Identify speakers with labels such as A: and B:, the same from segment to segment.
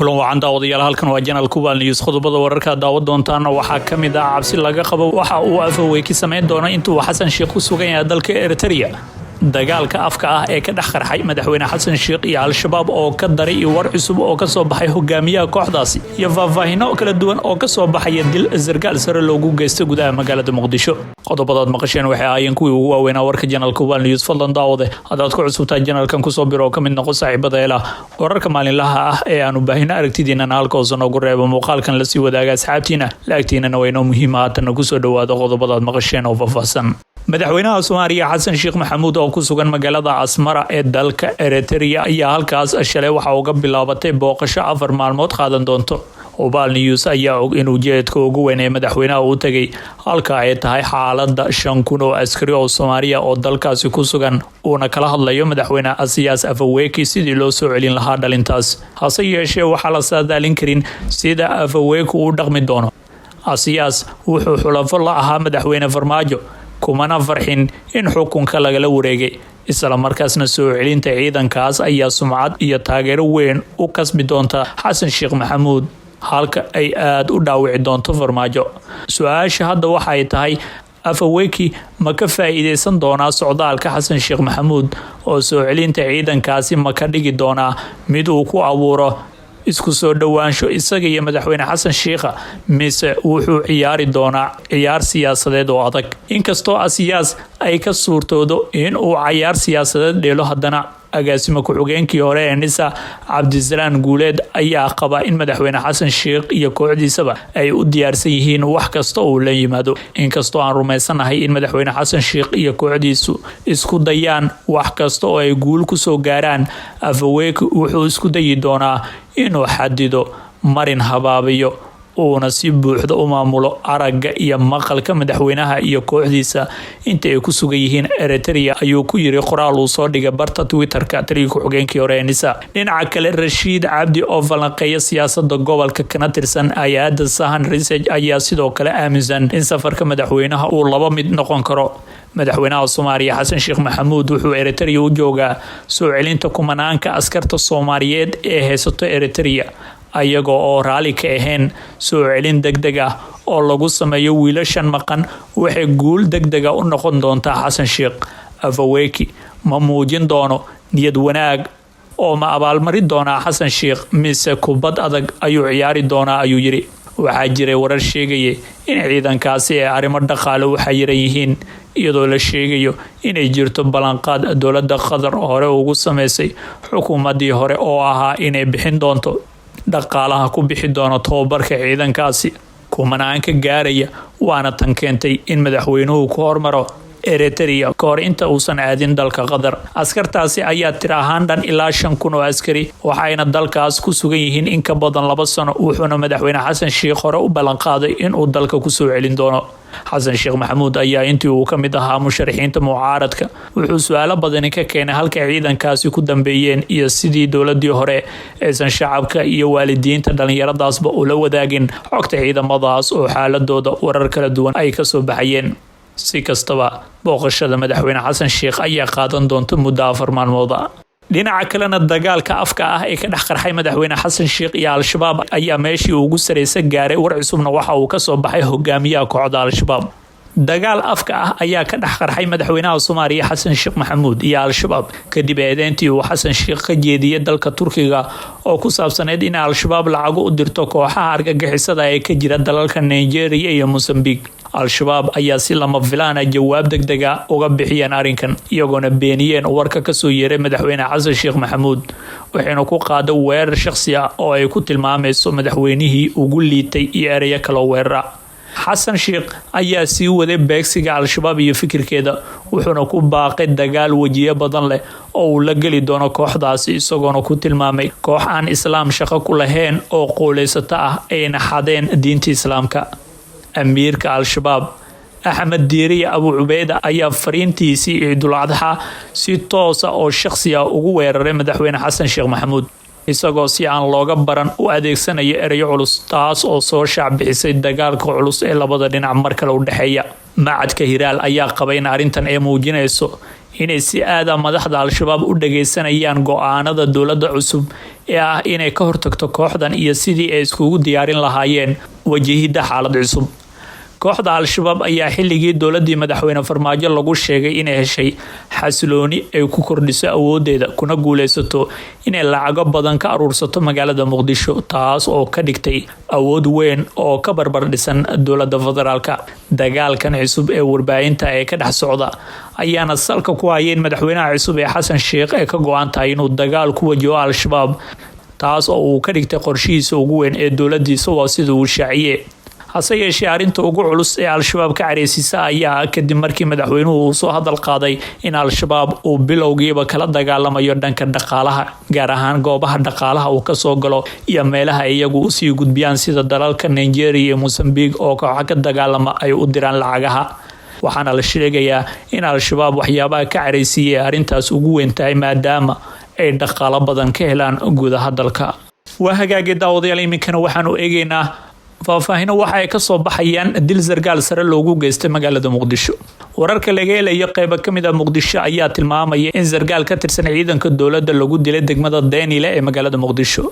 A: kulan wacan daawadayaal halkan waa Channel Kuban News qodobada wararka daawad doontaan waxaa kamid ah cabsi laga qabo waxa uu afweeki sameyn doona intuu Xasan Sheikh ku sugan yahay dalka Eritrea dagaalka afka ah ee ka dhaxqarxay madaxweyne Xasan Sheikh iyo Al-Shabaab oo ka daray war cusub oo ka soo baxay hogaamiyaha kooxdaasi iyo faahfaahinno kala duwan oo ka soo baxay dil sargaal sare loogu geystay gudaha magaalada Muqdisho qodobadaad maqasheen waxay ahaayeen kuwii ugu waaweynaa warka Channel Kuban News fadlan daawade hadaad ku cusubtahay channelkan ku soo biro ka mid noqo saaxiibada ila wararka maalinlaha ah ee aanu baahina aragtidiina halkaas noogu reebo muuqaalkan la sii wadaaga asxaabtiina laagtiina wayno muhiim ah tan ku soo dhawaado qodobadaad maqasheen oo faahfaahsan madaxweynaha Soomaaliya Xasan Sheikh Maxamuud oo ku sugan magaalada Asmara ee dalka Eritrea ayaa halkaas shalay waxa uu ka bilaabatay booqasho 4 maalmood qaadan doonto Kuban News ayaa og inuu jeedka ugu weyn ee madaxweynaha uu tagay halka ay tahay xaaladda 5,000 oo askari oo Soomaaliya oo dalkaasi ku sugan uuna kala hadlayo madaxweynaha Asiyaas Afwerki sidii loo soo celin lahaa dhalintaas hase yeeshee waxa la saadaalin karin sida Afwerki uu dhaqmi doono Asiyaas wuxuu xulafo la ahaa madaxweyne Farmaajo kumana farxin in xukunka lagala wareegay isla markaasna soo celinta ciidankaas ayaa sumcad iyo taageero weyn u kasbi doonta Xasan Sheikh Maxamuud halka ay aad u dhaawici doonto Farmaajo su'aasha hadda waxa ay tahay Afwerki ma ka faa'iideysan doonaa socdaalka Xasan Sheikh Maxamuud oo soo celinta ciidankaasi ma ka dhigi doonaa mid uu ku abuuro isku soo dhawaansho isaga iyo madaxweyne Xasan Sheikh mise wuxuu ciyaari doonaa ciyaar siyaasadeed oo adag inkastoo Asiyaas ay ka suurtoodo in uu ciyaar siyaasadeed dheelo haddana agaasimo ku-xigeenkii hore ee Nisa Cabdisalaan Guuleed ayaa qaba in madaxweyne Xasan Sheikh iyo kooxdiisaba ay u diyaarsan yihiin wax kasta oo la yimaado inkastoo aan rumaysanahay in madaxweyne Xasan Sheikh iyo kooxdiisu isku dayaan wax kasta oo ay guul ku soo gaaraan Afwerki wuxuu isku dayi doonaa inuu xadido marin habaabiyo uuna si buuxda u maamulo aragga iyo maqalka madaxweynaha iyo kooxdiisa inta ay ku sugan yihiin Eritrea ayuu ku yiri qoraal uu soo dhigay barta Twitter-ka tariiq xogeenkii hore ee Nisa dhinaca kale Rashid Cabdi oo falanqeeya siyaasadda gobolka kana tirsan hay'adda Sahan Research ayaa sidoo kale aaminsan in safarka madaxweynaha uu laba mid noqon karo madaxweynaha Soomaaliya Xasan Sheikh Maxamuud wuxuu Eritrea u joogaa soo celinta kumanaanka askarta Soomaaliyeed ee haysato Eritrea ayagoo oo raali ka ahayn soo celin degdeg ah oo lagu sameeyo wiilashan maqan waxay guul degdeg ah u noqon doontaa Xasan Sheikh Afwerki ma muujin doono niyad wanaag oo ma abaalmarin doonaa Xasan Sheikh mise kubad adag ayuu ciyaari doonaa ayuu yiri waxaa jiray warar sheegaya in ciidankaasi ay arrimo dhaqaale u xayiran yihiin iyadoo la sheegayo inay jirto ballanqaad dowladda Qatar hore ugu sameysay xukuumadii hore oo ahaa inay bixin doonto dhaqaalaha ku bixi doono tababarka ciidankaasi kumanaanka gaaraya waana tan keentay in madaxweynuhu ku hormaro Eritrea koor inta uusan aadin dalka Qatar askartaasi ayaa tir ahaan dhan ilaa 5,000 oo askari waxayna dalkaas ku sugan yihiin in ka badan 2 sano wuxuuna madaxweyne Xasan Sheikh hore u ballan qaaday in uu dalka ku soo celin doono Xasan Sheikh Maxamuud ayaa intii uu ka mid ahaa musharaxiinta mucaaradka wuxuu su'aalo badan ka keenay halka ciidankaasi ku dambeeyeen iyo sidii dowladii hore aysan shacabka iyo waalidiinta dhalinyaradaasba ula wadaagin xogta ciidamadaas oo xaaladooda warar kala duwan ay ka soo baxayeen si kastaba booqashada madaxweyne Xasan Sheikh ayaa qaadan doonta muddo 4 maalmood dhinaca kalena dagaalka afka ah ee ka dhaxqarxay madaxweyne Xasan Sheikh iyo Al-Shabaab ayaa meeshii ugu sareysa gaaray war cusubna waxa uu ka soo baxay hogaamiyaha kooxda Al-Shabaab dagaal afka ah ayaa ka dhaxqarxay madaxweynaha Soomaaliya Xasan Sheikh Maxamuud iyo Al-Shabaab kadib eedeyntii uu Xasan Sheikh ka jeediyay dalka Turkiga oo ku saabsaneed in Al-Shabaab lacag u dirto kooxaha argagixisada ee ka jira dalalka Nigeria iyo Mozambique Al-Shabaab ayaa si lama filaan ah jawaab degdeg ah uga bixiyeen arrinkan iyagoona beeniyeen warka ka soo yeeray madaxweyne Xasan Sheikh Maxamuud waxayna ku qaaday weerar shakhsi ah oo ay ku tilmaamayso madaxweynihii ugu liitay iyo ereyo kala weerar Xasan Sheikh ayaa sii waday beegsiga Al-Shabaab iyo fikirkeeda wuxuuna ku baaqay dagaal wajiye badan leh oo uu la gali doono kooxdaasi isagoona ku tilmaamay koox aan islaam shaqo ku lahayn oo qooleysata ah ayna xadeen diinta islaamka amiirka Al-Shabaab Axmed Diiriye Abu Ubayda ayaa fariintiisii Ciidul Adha si toos ah oo shakhsi ah ugu weeraray madaxweyne Xasan Sheikh Maxamuud isagoo si aan looga baran u adeegsanayo erayo culus taas oo soo shaac bixisay dagaalka culus ee labada dhinac mar kale u dhaxeeya macadka Hiraal ayaa qabay in arrintan ay muujinayso inay si aada madaxda al-shabaab u dhageysanayaan go-aanada dowladda cusub ee ah inay ka hortagto kooxdan iyo sidii ay iskugu diyaarin lahaayeen wajahidda xaalad cusub. kooxda al-shabaab ayaa xilligii dowladii madaxweyne farmaajo lagu sheegay inay heshay xasilooni ay ku kordhiso awoodeeda kuna guuleysato inay lacago badan ka aruursato magaalada muqdisho, taas oo ka dhigtay awood weyn oo ka barbar dhisan dowladda federaalka. dagaalkan cusub ee warbaahinta ee ka dhex socda ayaana salka ku hayeen madaxweynaha cusub ee xasan sheekh ee ka go-an tahay inuu dagaal ku wajaho al-shabaab, taas oo uu ka dhigtay qorshihiisa ugu weyn ee dowladiisa waa sida uu shaaciye. hase yeeshee arrinta ugu culus ee al-shabaab ka careysiisa ayaa kadib markii madaxweynuhu uu soo hadal qaaday in al-shabaab uu bilowgiiba kala dagaalamayo dhanka dhaqaalaha, gaar ahaan goobaha dhaqaalaha uu kasoo galo iyo meelaha iyagu usii gudbiyaan sida dalalka Nigeria iyo Mozambique oo kooxa ka dagaalama ay u diraan lacagaha. waxaana la sheegayaa in al-shabaab waxyaabaha ka careysiiyay arrintaas ugu weyn tahay maadaama ay dhaqaalo badan ka helaan gudaha dalka. waa hagaagii daawadayaal, iminkana waxaanu eegaynaa faahfaahino waxa ay ka soo baxayaan dil sargaal sare loogu geystay magaalada muqdisho. wararka laga helayo qaybo kamid ah muqdisho ayaa tilmaamaya in sargaal ka tirsan ciidanka dowladda lagu dilay degmada Daynile ee magaalada muqdisho.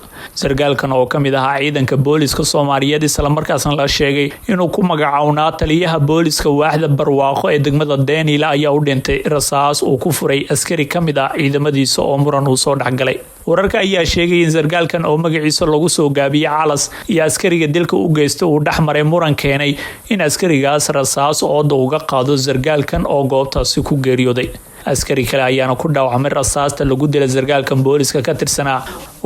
A: sargaalkan oo kamid ah ciidanka booliska Soomaaliyeed isla markaasna la sheegay inuu ku magacawnaa taliyaha booliska waaxda barwaaqo ee degmada Daynile ayaa u dhintay rasaas uu ku furay askari kamid ah ciidamadiisa oo muran uu soo dhaxgalay. wararka ayaa sheegay in sargaalkan oo magaciisa lagu soo gaabiyay Calas iyo askariga dilka u geystay uu dhaxmaray muran keenay in askarigaas rasaas ooda uga qaado sargaalkan oo goobtaasi ku geeriyooday. askari kale ayaana ku dhaawacmay rasaasta lagu dilay sargaalkan booliska ka tirsanaa,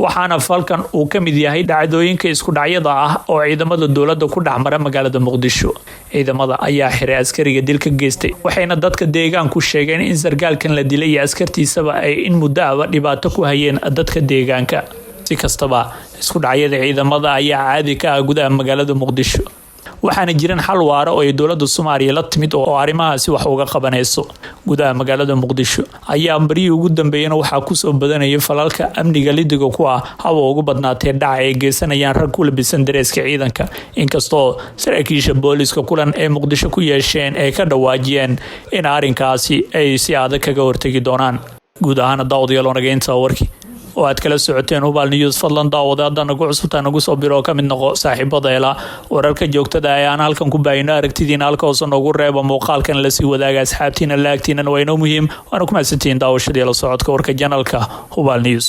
A: waxaana falkan uu ka mid yahay dhacdooyinka isku dhacyada ah oo ciidamada dowladda ku dhexmara magaalada muqdisho. ciidamada ayaa xiray askariga dilka geystay, waxayna dadka deegaanku sheegeen in sargaalkan la dilay iyo askartiisaba ay in muddo ahba dhibaato ku hayeen dadka deegaanka. si kastaba isku dhacyada ciidamada ayaa caadi ka ah gudaha magaalada muqdisho, waxaana jiran xal waara oo ay dowladda Soomaaliya la timid oo arrimahaasi wax uga qabanayso. gudaha magaalada muqdisho ayaa bariyii ugu dambeeyana waxaa kusoo badanayay falalka amniga lidiga ku ah hawa ugu badnaatee dhaca ay geysanayaan rag ku labisan dareeska ciidanka, inkastoo saraakiisha booliska kulan ee muqdisho ku yeesheen ay ka dhawaajiyeen in arrinkaasi ay si adag kaga hortagi doonaan. guud ahaan daawadayaal wanageynta warkii oo aad kala socoteen Hubaal News, fadlan daawada haddana ku cusubtaan nagu soo biro ka mid noqo saaxiibadeela wararka joogtada ah ee aan halkan ku baahino. aragtidiina halka hoose noogu reeba, muuqaalkan la sii wadaaga asxaabtiina, laagtiina waa inoo muhiim. waana ku mahadsantihiin daawashadii la socodka warka janalka Hubaal News.